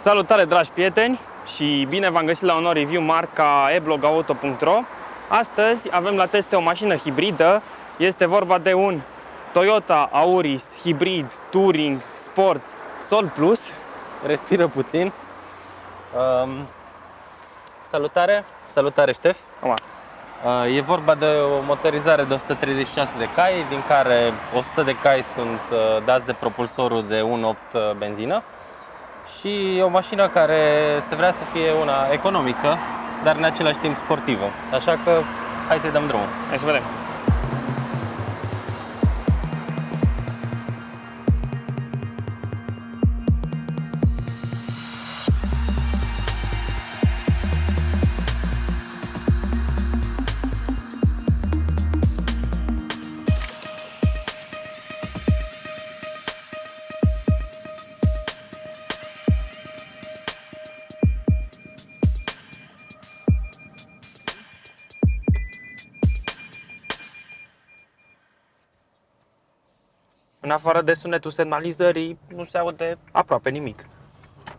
Salutare, dragi prieteni, și bine v-am găsit la un nou review marca eblogauto.ro. Astăzi avem la teste o mașină hibridă. Este vorba de un Toyota Auris Hybrid Touring Sports Sol Plus. Respiră puțin. Salutare Ștef. Oma. E vorba de o motorizare de 136 de cai, din care 100 de cai sunt dați de propulsorul de 1.8 benzină. Și e o mașină care se vrea să fie una economică, dar în același timp sportivă. Așa că hai să-i dăm drumul. Hai să vedem. În afară de sunetul semnalizării, nu se aude aproape nimic.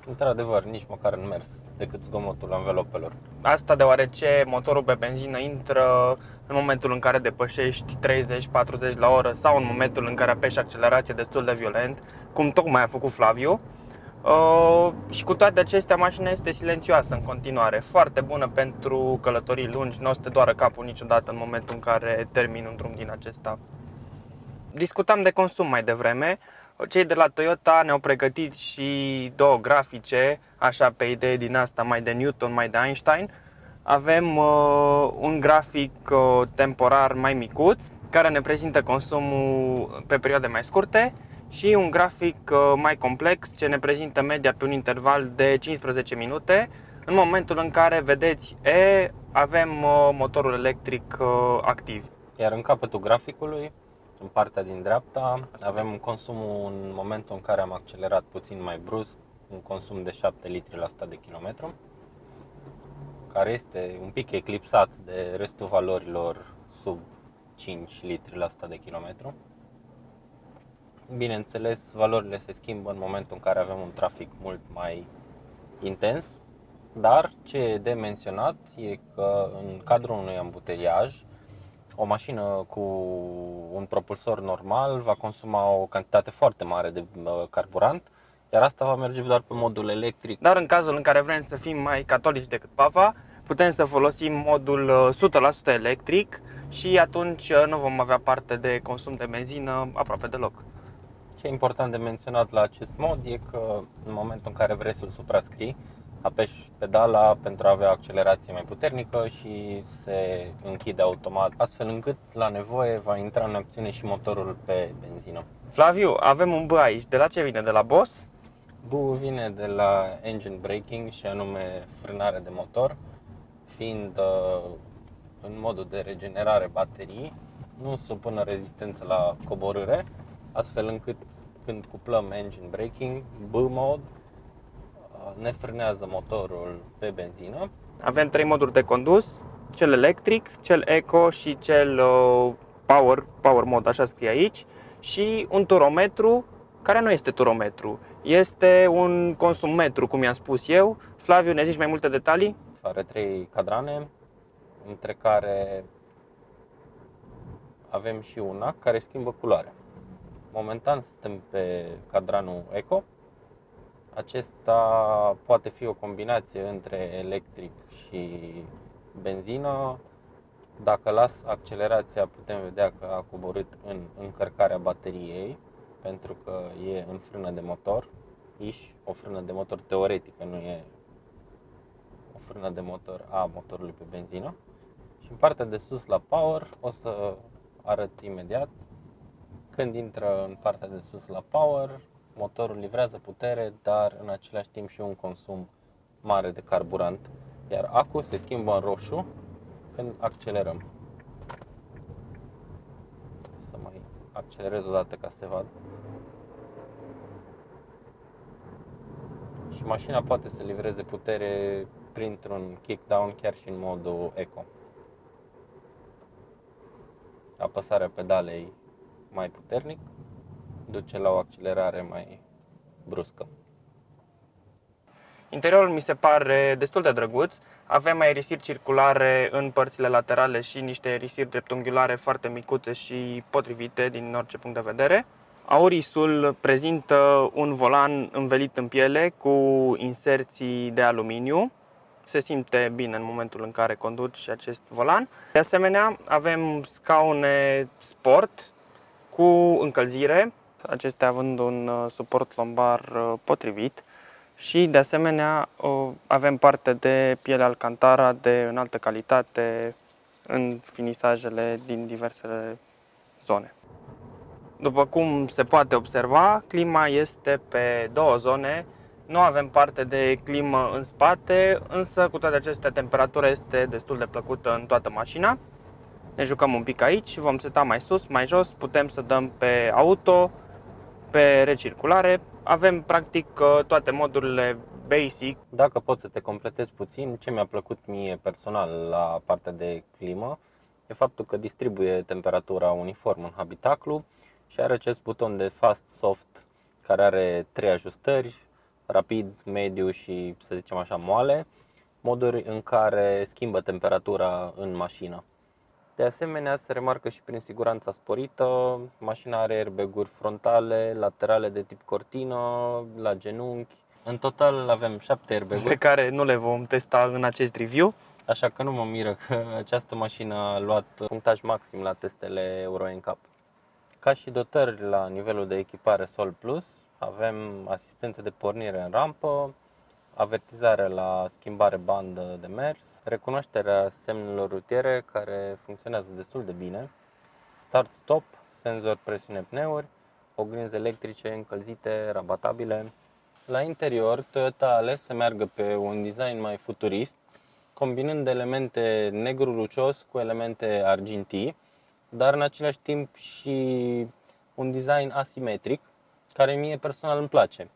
Într-adevăr, nici măcar în mers, decât zgomotul anvelopelor. Asta deoarece motorul pe benzină intră în momentul în care depășești 30-40 la oră sau în momentul în care apeși accelerație destul de violent, cum tocmai a făcut Flaviu. Și cu toate acestea, mașina este silențioasă în continuare, foarte bună pentru călătorii lungi, nu o să te doară capul niciodată în momentul în care termini un drum din acesta. Discutam de consum mai devreme. Cei de la Toyota ne-au pregătit și două grafice, așa pe idee din asta, mai de Newton, mai de Einstein. Avem un grafic temporar mai micuț, care ne prezintă consumul pe perioade mai scurte, și un grafic mai complex, ce ne prezintă media pe un interval de 15 minute. În momentul în care vedeți avem motorul electric activ. Iar în capătul graficului, în partea din dreapta, avem consumul în momentul în care am accelerat puțin mai brusc, un consum de 7 litri la 100 de km, care este un pic eclipsat de restul valorilor sub 5 litri la 100 de km. Bineînțeles, valorile se schimbă în momentul în care avem un trafic mult mai intens, dar ce e de menționat e că în cadrul unui ambuteiaj, o mașină cu un propulsor normal va consuma o cantitate foarte mare de carburant, iar asta va merge doar pe modul electric. Dar în cazul în care vrem să fim mai catolici decât Papa, putem să folosim modul 100% electric și atunci nu vom avea parte de consum de benzină aproape deloc. Ce e important de menționat la acest mod e că în momentul în care vrei să-l suprascrii, apeși pedala pentru a avea accelerație mai puternică și se închide automat, astfel încât la nevoie va intra în acțiune și motorul pe benzină. Flaviu, avem un B aici. De la ce vine? De la Boss? B-ul vine de la engine braking, și anume frânare de motor, fiind în modul de regenerare baterii, nu supună rezistență la coborâre, astfel încât când cuplăm engine braking, B-mode, ne frânează motorul pe benzină. Avem trei moduri de condus: cel electric, cel eco și cel power mode, așa scrie aici, și un turometru, care nu este turometru, este un consummetru, cum i-am spus eu. Flaviu, ne zici mai multe detalii? Are 3 cadrane, între care avem și una care schimbă culoarea. Momentan suntem pe cadranul Eco. Acesta poate fi o combinație între electric și benzină. Dacă las accelerația, putem vedea că a coborât în încărcarea bateriei, pentru că e în frână de motor, o frână de motor teoretică, nu e o frână de motor a motorului pe benzină. Și în partea de sus la power o să arăt imediat. Când intră în partea de sus la power, motorul livrează putere, dar în același timp și un consum mare de carburant, iar acul se schimbă în roșu când accelerăm. Să mai accelerez o dată ca să se vadă. Și mașina poate să livreze putere printr-un kickdown chiar și în modul eco. Apăsarea pedalei mai puternic duce la o accelerare mai bruscă. Interiorul mi se pare destul de drăguț. Avem aerisiri circulare în părțile laterale și niște aerisiri dreptunghiulare foarte micuțe și potrivite din orice punct de vedere. Aurisul prezintă un volan învelit în piele cu inserții de aluminiu. Se simte bine în momentul în care conduci acest volan. De asemenea, avem scaune sport cu încălzire, acestea având un suport lombar potrivit. Și de asemenea avem parte de piele Alcantara de înaltă calitate în finisajele din diversele zone. După cum se poate observa, clima este pe două zone. Nu avem parte de climă în spate, însă cu toate acestea temperatura este destul de plăcută în toată mașina. Ne jucăm un pic aici, vom seta mai sus, mai jos, putem să dăm pe auto, pe recirculare. Avem practic toate modurile basic. Dacă pot să te completez puțin, ce mi-a plăcut mie personal la partea de climă e faptul că distribuie temperatura uniform în habitaclu și are acest buton de fast soft care are 3 ajustări, rapid, mediu și, să zicem așa, moale, moduri în care schimbă temperatura în mașină. De asemenea, se remarcă și prin siguranța sporită, mașina are airbag-uri frontale, laterale de tip cortină, la genunchi. În total avem 7 airbag-uri, Pe care nu le vom testa în acest review. așa că nu mă miră că această mașină a luat punctaj maxim la testele Euro NCAP. Ca și dotări la nivelul de echipare Sol Plus, avem asistență de pornire în rampă, avertizare la schimbare bandă de mers, recunoașterea semnelor rutiere care funcționează destul de bine, start-stop, senzor presiune pneuri, oglinzi electrice încălzite, rabatabile. La interior, Toyota a ales să meargă pe un design mai futurist, combinând elemente negru lucios cu elemente argintii, dar în același timp și un design asimetric, care mie personal îmi place.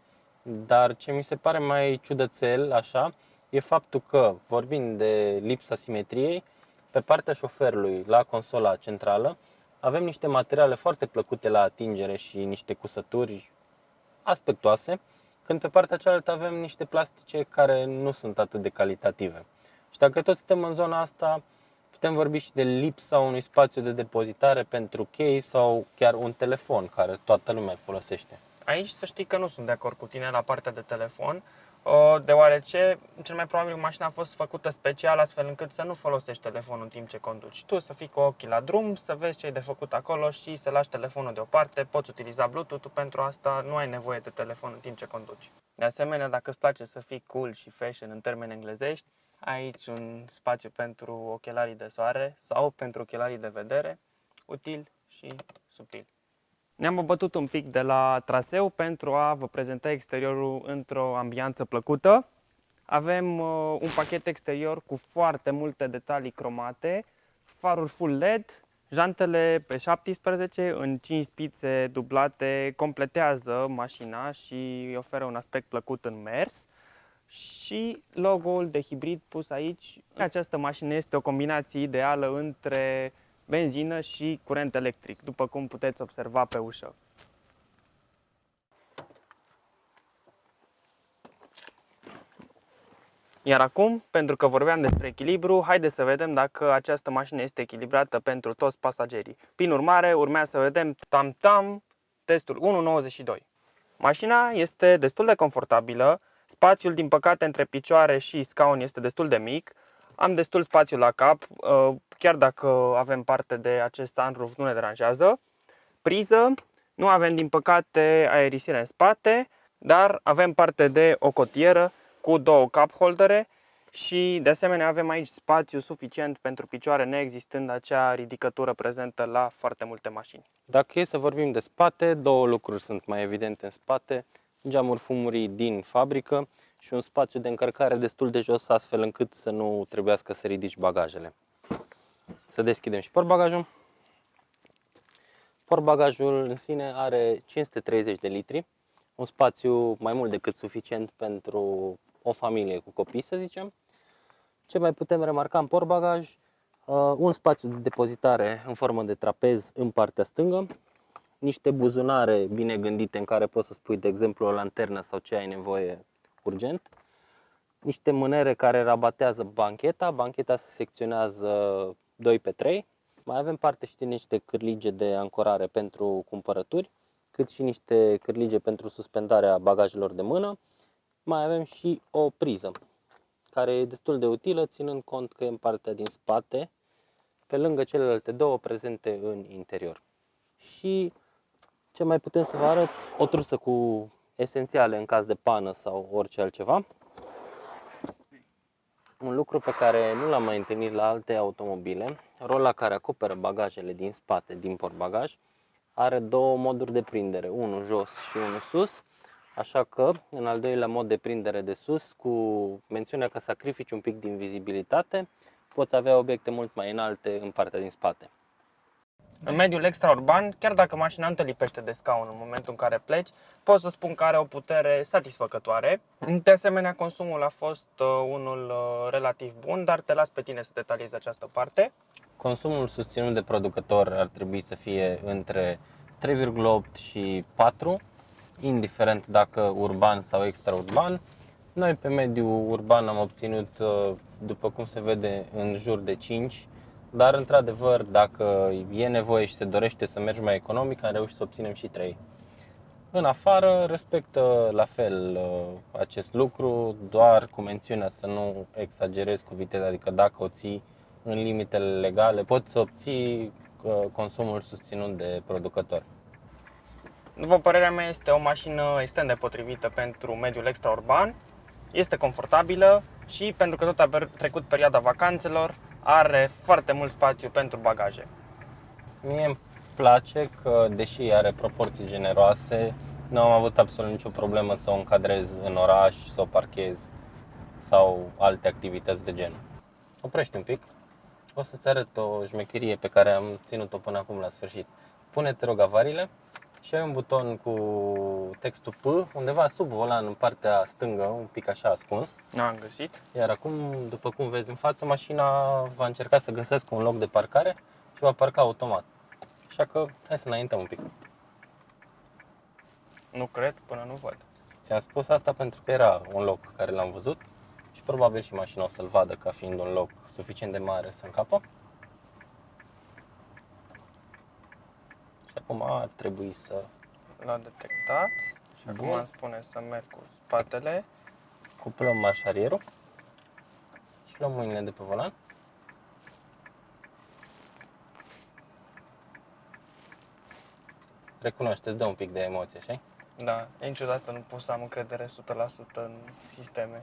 Dar ce mi se pare mai ciudățel, așa, e faptul că, vorbind de lipsa simetriei, pe partea șoferului, la consola centrală, avem niște materiale foarte plăcute la atingere și niște cusături aspectoase, când pe partea cealaltă avem niște plastice care nu sunt atât de calitative. Și dacă tot suntem în zona asta, putem vorbi și de lipsa unui spațiu de depozitare pentru chei sau chiar un telefon, care toată lumea îl folosește. Aici să știi că nu sunt de acord cu tine la partea de telefon, deoarece cel mai probabil mașina a fost făcută special astfel încât să nu folosești telefonul în timp ce conduci. Tu să fii cu ochii la drum, să vezi ce e de făcut acolo și să lași telefonul deoparte, poți utiliza Bluetooth-ul pentru asta, nu ai nevoie de telefon în timp ce conduci. De asemenea, dacă îți place să fii cool și fashion în termeni englezești, ai aici un spațiu pentru ochelarii de soare sau pentru ochelarii de vedere, util și subtil. Ne-am abătut un pic de la traseu pentru a vă prezenta exteriorul într-o ambianță plăcută. Avem un pachet exterior cu foarte multe detalii cromate, faruri full LED, jantele pe 17 în 5 spițe dublate completează mașina și îi oferă un aspect plăcut în mers. Și logo-ul de hibrid pus aici. Această mașină este o combinație ideală între benzină și curent electric, după cum puteți observa pe ușă. Iar acum, pentru că vorbeam despre echilibru, haideți să vedem dacă această mașină este echilibrată pentru toți pasagerii. Prin urmare, urmează să vedem tam-tam testul 1.92. Mașina este destul de confortabilă, spațiul din păcate între picioare și scaun este destul de mic, am destul spațiu la cap, chiar dacă avem parte de acest sunroof nu ne deranjează. Priză, nu avem din păcate aerisire în spate, dar avem parte de o cotieră cu două cup holdere și de asemenea avem aici spațiu suficient pentru picioare, neexistând acea ridicătură prezentă la foarte multe mașini. Dacă e să vorbim de spate, două lucruri sunt mai evidente în spate: geamuri fumurii din fabrică și un spațiu de încărcare destul de jos, astfel încât să nu trebuiască să ridici bagajele. Să deschidem și portbagajul. Portbagajul în sine are 530 de litri, un spațiu mai mult decât suficient pentru o familie cu copii, să zicem. Ce mai putem remarca în portbagaj? Un spațiu de depozitare în formă de trapez în partea stângă, niște buzunare bine gândite în care poți să spui, de exemplu, o lanternă sau ce ai nevoie urgent, niște mânere care rabatează bancheta. Bancheta se secționează 2 pe 3. Mai avem parte și de niște cârlige de ancorare pentru cumpărături, cât și niște cârlige pentru suspendarea bagajelor de mână. Mai avem și o priză, care e destul de utilă, ținând cont că e în partea din spate, pe lângă celelalte două prezente în interior. Și ce mai putem să vă arăt? O trusă cu esențiale în caz de pană sau orice altceva. Un lucru pe care nu l-am mai întâlnit la alte automobile, rola care acoperă bagajele din spate, din portbagaj, are două moduri de prindere, unul jos și unul sus, așa că în al doilea mod de prindere de sus, cu mențiunea că sacrifici un pic din vizibilitate, poți avea obiecte mult mai înalte în partea din spate. În mediul extraurban, chiar dacă mașina nu te lipește de scaun în momentul în care pleci, pot să spun că are o putere satisfăcătoare. De asemenea, consumul a fost unul relativ bun, dar te las pe tine să detaliezi această parte. Consumul susținut de producător ar trebui să fie între 3,8 și 4, indiferent dacă urban sau extraurban. Noi pe mediul urban am obținut, după cum se vede, în jur de 5, dar într-adevăr, dacă e nevoie și se dorește să mergi mai economic, am reușit să obținem și 3. În afară, respectă la fel acest lucru, doar cu mențiunea să nu exagerezi cu viteza, adică dacă o ții în limitele legale, poți să obții consumul susținut de producător. După părerea mea, este o mașină extrem de potrivită pentru mediul extraurban, este confortabilă și pentru că tot a trecut perioada vacanțelor, are foarte mult spațiu pentru bagaje. Mie îmi place că, deși are proporții generoase, nu am avut absolut nicio problemă să o încadrez în oraș, să o parchez sau alte activități de genul. Oprește un pic. O să-ți arăt o șmecherie pe care am ținut-o până acum la sfârșit. Pune-te, rog, avariile și ai un buton cu textul P undeva sub volan în partea stângă, un pic așa ascuns. N-am găsit. Iar acum, după cum vezi în față, mașina va încerca să găsească un loc de parcare și va parca automat. Așa că hai să înaintăm un pic. Nu cred până nu văd. Ți-am spus asta pentru că era un loc care l-am văzut și probabil și mașina o să-l vadă ca fiind un loc suficient de mare să încapă. Și acum ar trebui să... L-a detectat și acum Bun. îmi spune să merg cu spatele. Cuplăm marșarierul și luăm mâinile de pe volan. Recunoaște, îți dă un pic de emoție, așa? Da, niciodată nu pot să am încredere 100% în sisteme.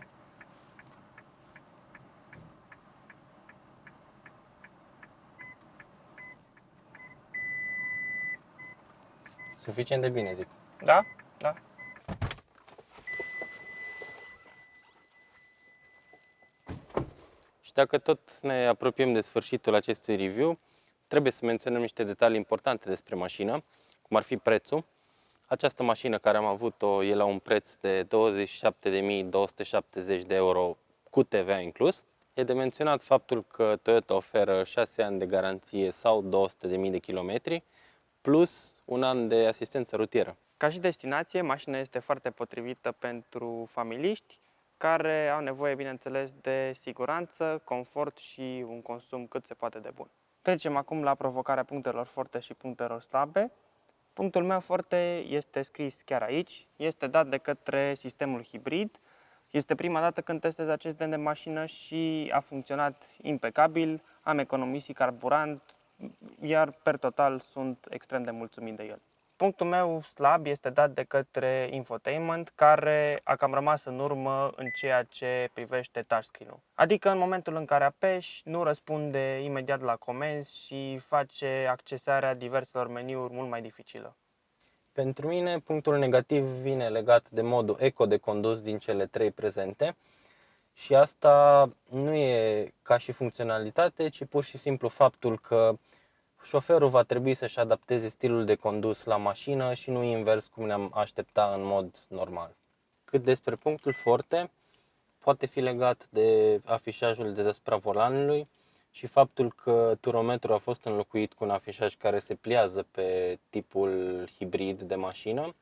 Suficient de bine, zic. Da? Da. Și dacă tot ne apropiem de sfârșitul acestui review, trebuie să menționăm niște detalii importante despre mașină, cum ar fi prețul. Această mașină care am avut-o e la un preț de 27.270 de euro cu TVA inclus. E de menționat faptul că Toyota oferă 6 ani de garanție sau 200.000 de kilometri, plus un an de asistență rutieră. Ca și destinație, mașina este foarte potrivită pentru familiști care au nevoie, bineînțeles, de siguranță, confort și un consum cât se poate de bun. Trecem acum la provocarea punctelor forte și punctelor slabe. Punctul meu forte este scris chiar aici, este dat de către sistemul hibrid. Este prima dată când testez acest gen de mașină și a funcționat impecabil, am economisit carburant, iar per total sunt extrem de mulțumit de el. Punctul meu slab este dat de către infotainment, care a cam rămas în urmă în ceea ce privește touchscreen-ul. Adică în momentul în care apeși, nu răspunde imediat la comenzi și face accesarea diverselor meniuri mult mai dificilă. Pentru mine, punctul negativ vine legat de modul eco de condus din cele 3 prezente și asta nu e ca și funcționalitate, ci pur și simplu faptul că șoferul va trebui să-și adapteze stilul de condus la mașină și nu invers cum ne-am aștepta în mod normal. Cât despre punctul forte, poate fi legat de afișajul de deasupra volanului și faptul că turometrul a fost înlocuit cu un afișaj care se pliază pe tipul hibrid de mașină.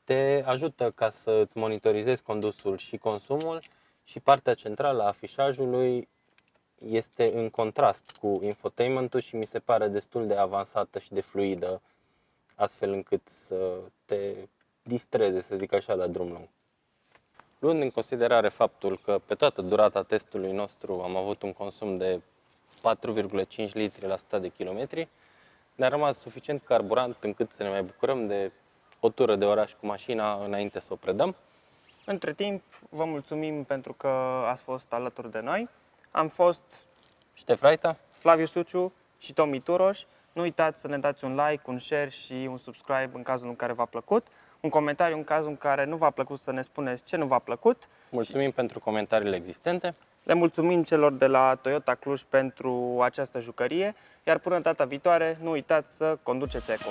Te ajută ca să îți monitorizezi condusul și consumul și partea centrală a afișajului este în contrast cu infotainmentul și mi se pare destul de avansată și de fluidă, astfel încât să te distreze, să zic așa, la drum lung. Luând în considerare faptul că pe toată durata testului nostru am avut un consum de 4,5 litri la 100 de kilometri, ne-a rămas suficient carburant încât să ne mai bucurăm de o tură de oraș cu mașina înainte să o predăm. Între timp, vă mulțumim pentru că ați fost alături de noi. Am fost Ștef Raita, Flaviu Suciu și Tomi Turoș. Nu uitați să ne dați un like, un share și un subscribe în cazul în care v-a plăcut. Un comentariu în cazul în care nu v-a plăcut, să ne spuneți ce nu v-a plăcut. mulțumim pentru comentariile existente. Le mulțumim celor de la Toyota Cluj pentru această jucărie, iar până data viitoare, nu uitați să conduceți eco.